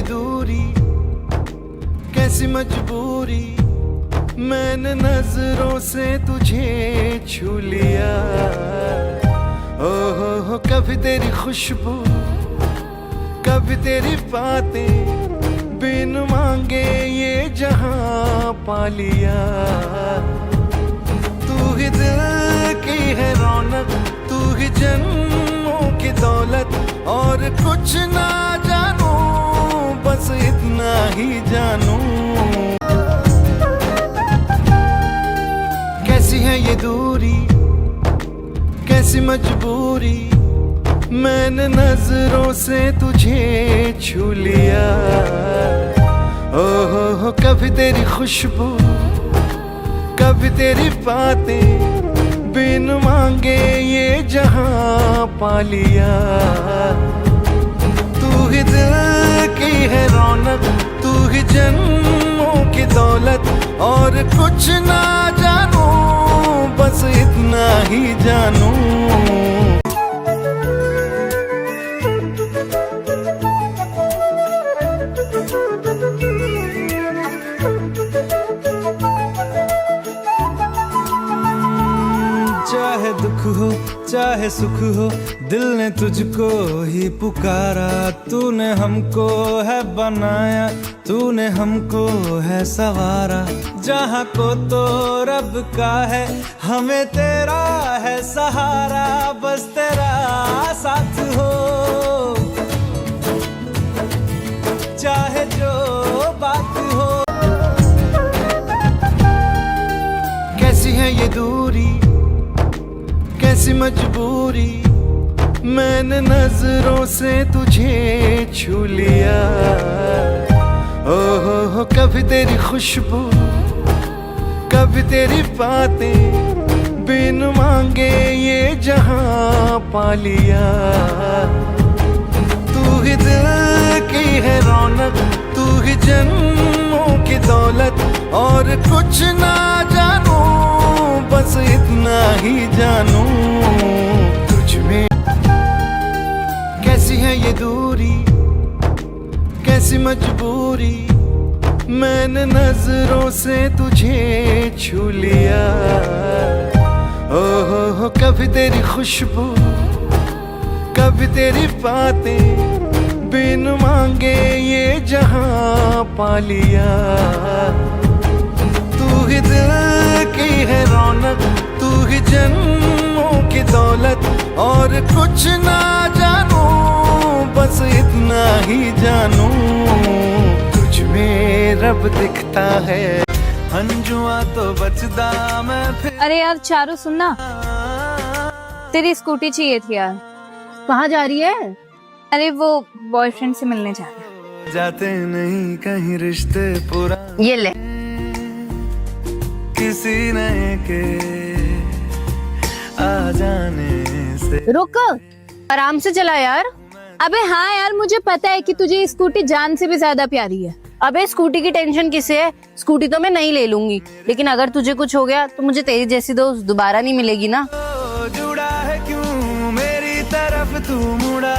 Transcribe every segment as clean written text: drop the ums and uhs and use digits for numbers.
दूरी, कैसी मजबूरी, मैंने नजरों से तुझे छू लिया। हो कभी तेरी खुशबू, कभी तेरी बातें, बिन मांगे ये जहां पा लिया। तू ही दिल की है रौनक, तू ही जन्मों की दौलत, और कुछ ना जानू बस इतना ही जानू। कैसी है ये दूरी, कैसी मजबूरी, मैंने नजरों से तुझे छू लिया। हो कभी तेरी खुशबू, कभी तेरी बातें, बिन मांगे ये जहां पा लिया। तू ही दिल की है रौनक, तू ही जन्मों की दौलत, और कुछ ना जानू बस इतना ही जानू। चाहे दुख हो चाहे सुख हो, दिल ने तुझको ही पुकारा। तूने हमको है बनाया, तूने हमको है सवारा। जहाँ को तो रब का है, हमें तेरा है सहारा। बस तेरा साथ हो, चाहे जो बात हो। कैसी है ये दूरी, कैसी मजबूरी, मैंने नजरों से तुझे छू लिया। हो कभी तेरी खुशबू, कभी तेरी बातें, बिन मांगे ये जहां पा लिया। तू ही दिल की है रौनक, तू ही जन्मों की दौलत, और कुछ ना जानू बस इतना ही जानू। तुझ में कैसी है ये दूरी, कैसी मजबूरी, मैंने नजरों से तुझे छू लिया। हो कभी तेरी खुशबू, कभी तेरी बातें, बिन मांगे ये जहां पा लिया। तू ही दिल की है रौनक, तू ही जन्मों की दौलत, और कुछ ना जानू बस इतना ही जानू। तुझ में रब दिखता है, हंजुआ तो बचदा मैं फिर। अरे यार चारू सुनना, तेरी स्कूटी चाहिए थी यार। कहाँ जा रही है? अरे वो बॉयफ्रेंड से मिलने जा रही है। जाते नहीं कहीं रिश्ते पूरा, ये ले। किसी नए के आ जाने से। रुक, आराम से चला यार। अबे हाँ यार, मुझे पता है कि तुझे स्कूटी जान से भी ज्यादा प्यारी है। अबे स्कूटी की टेंशन किसे है? स्कूटी तो मैं नहीं ले लूंगी, लेकिन अगर तुझे कुछ हो गया तो मुझे तेरी जैसी दोस्त दोबारा नहीं मिलेगी ना। जुड़ा है क्यों मेरी तरफ तू मुड़ा।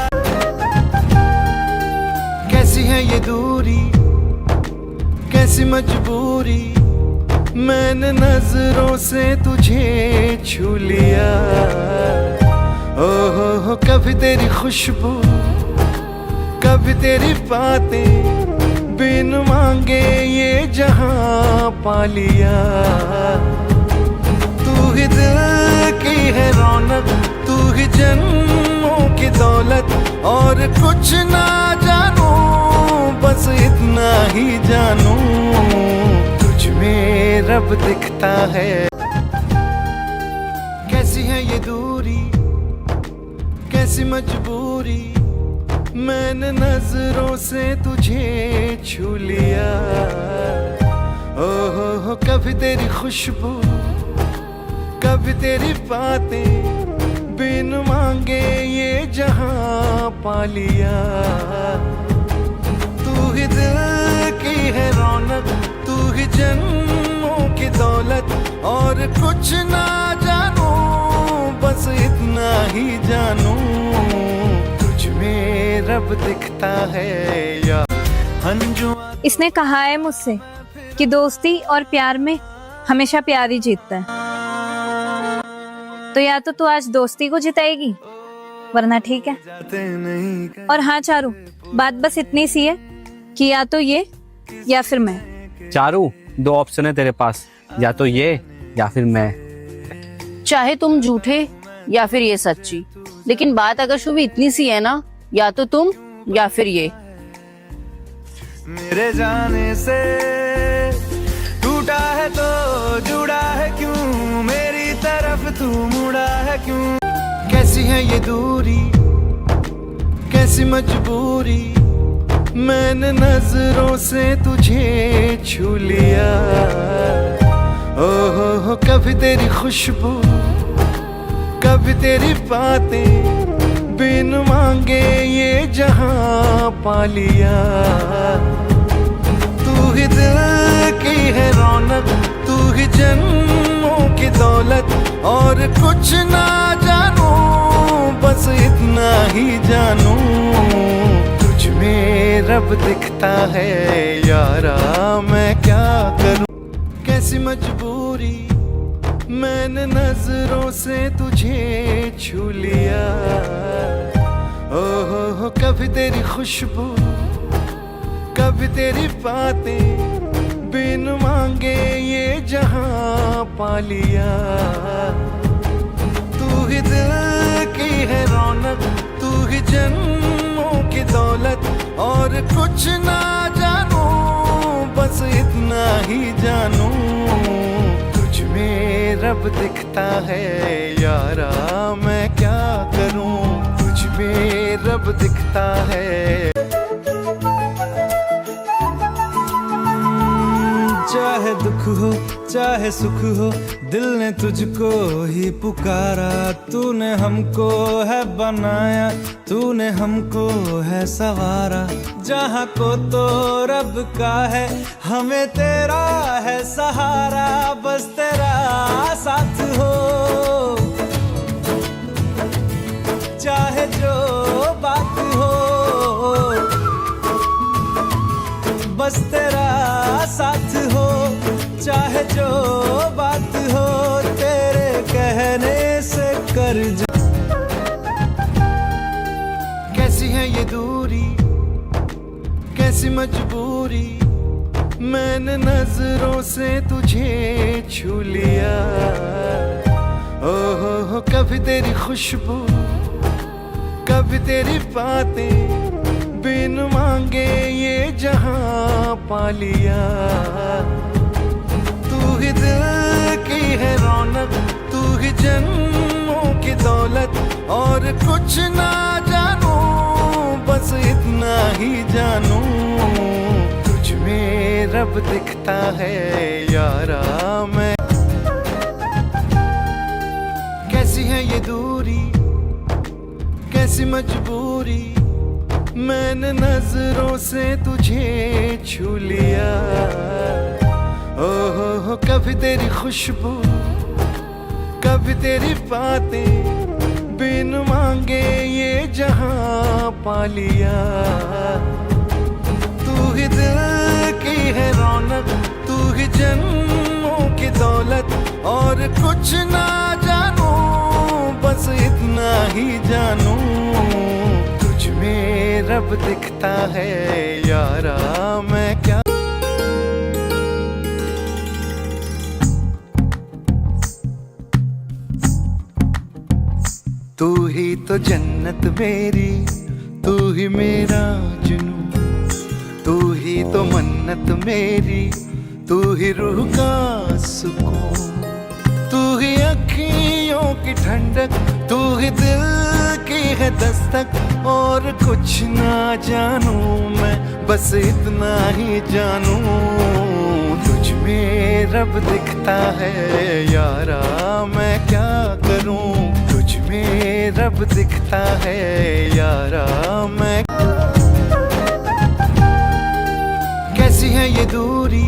कैसी है ये दूरी, कैसी मजबूरी, मैंने नजरों से तुझे छू लिया। हो कभी तेरी खुशबू, कभी तेरी बातें, बिन मांगे ये जहां पा लिया। तू ही दिल की है रौनक, तू ही जन्मों की दौलत, और कुछ ना जानू बस इतना ही जानू। तुझ में रब दिखता है। कैसी है ये दूरी, कैसी मजबूरी, मैंने नजरों से तुझे छू लिया। हो कभी तेरी खुशबू, कभी तेरी बातें, बिन मांगे ये जहां पा लिया। तू ही दिल की है रौनक, तू ही जन्मों की दौलत, और कुछ ना जानू बस इतना ही जानू। तुझ में रब दिखता है यार, अंजुम इसने कहा है मुझसे कि दोस्ती और प्यार में हमेशा प्यार ही जीतता है। तो या तो तू आज दोस्ती को जिताएगी वरना ठीक है। जाते नहीं और हाँ चारू, बात बस इतनी सी है कि या तो ये या फिर मैं। चारू, दो ऑप्शन है तेरे पास, या तो ये या फिर मैं। चाहे तुम झूठे या फिर ये सच्ची, लेकिन बात अगर शुभी इतनी सी है ना, या तो तुम या फिर ये। मेरे जाने से टूटा है तो जुड़ा है क्यों, मेरी तरफ तू मुड़ा है क्यों। कैसी है ये दूरी, कैसी मजबूरी, मैंने नजरों से तुझे छू लिया। ओहो कभी तेरी खुशबू, कभी तेरी बातें, बिन मांगे ये जहां पा लिया। तू ही दिल की है रौनक, तू ही जन्मों की दौलत, और कुछ ना जानू बस इतना ही जानू, तुझ में रब दिखता है यारा, मैं क्या करूं। कैसी मजबूरी, मैंने नजरों से तुझे छू लिया। ओहो कभी तेरी खुशबू, कभी तेरी बातें, बिन मांगे ये जहां पा लिया। तू ही दिल की है रौनक, तू ही जन्मों की दौलत, और कुछ ना जानू बस इतना ही जानू, तुझ में रब दिखता है यारा, मैं क्या करूं। तुझ में रब दिखता है। चाहे दुख हो चाहे सुख हो, दिल ने तुझको ही पुकारा। तूने हमको है बनाया, तूने हमको है सवारा। जहाँ को तो रब का है, हमें तेरा है सहारा। बस तेरा साथ हो, चाहे जो बात हो, बस तेरा साथ हो, चाहे जो बात हो, तेरे कहने से कर जा। कैसी है ये दूरी, कैसी मजबूरी, मैंने नजरों से तुझे छू लिया। ओहो कभी तेरी खुशबू, कभी तेरी बातें, बिन मांगे ये जहां पा लिया। तू ही दिल की है रौनक, तू ही जन्मों की दौलत, और कुछ ना जानू बस इतना ही जानू, तुझ में रब दिखता है यारा, मैं। कैसी है ये दूरी, कैसी मजबूरी, मैंने नजरों से तुझे छू लिया। ओहो कभी तेरी खुशबू, कभी तेरी बातें, बिन मांगे ये जहां पा लिया। तू ही दिल की है रौनक, तू ही जन्मों की दौलत, और कुछ ना जानू बस इतना ही जानू, तुझ में रब दिखता है यारा, मैं क्या। तू ही तो जन्नत मेरी, तू ही मेरा जुनून, तू ही तो मन्नत मेरी, तू ही रूह का सुकून, तू ही अखियों की ठंडक, तू ही दिल की है दस्तक, और कुछ ना जानू मैं, बस इतना ही जानू, तुझ में रब दिखता है यारा, मैं क्या करूं। तुझ में रब दिखता है यारा, मैं। कैसी है ये दूरी,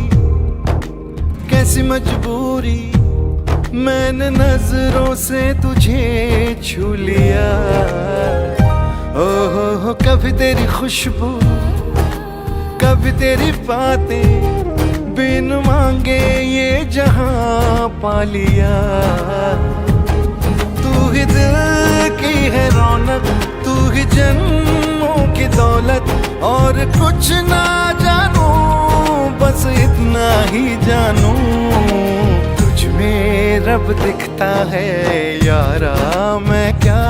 कैसी मजबूरी, मैंने नजरों से तुझे छू लिया। ओहो कभी तेरी खुशबू, कभी तेरी बातें बिन मांगे ये जहां पा लिया। तू ही दिल की है रौनक, तू ही जन्मों की दौलत, और कुछ ना जानू बस इतना ही जानू, तुझ में रब दिखता है यारा, मैं क्या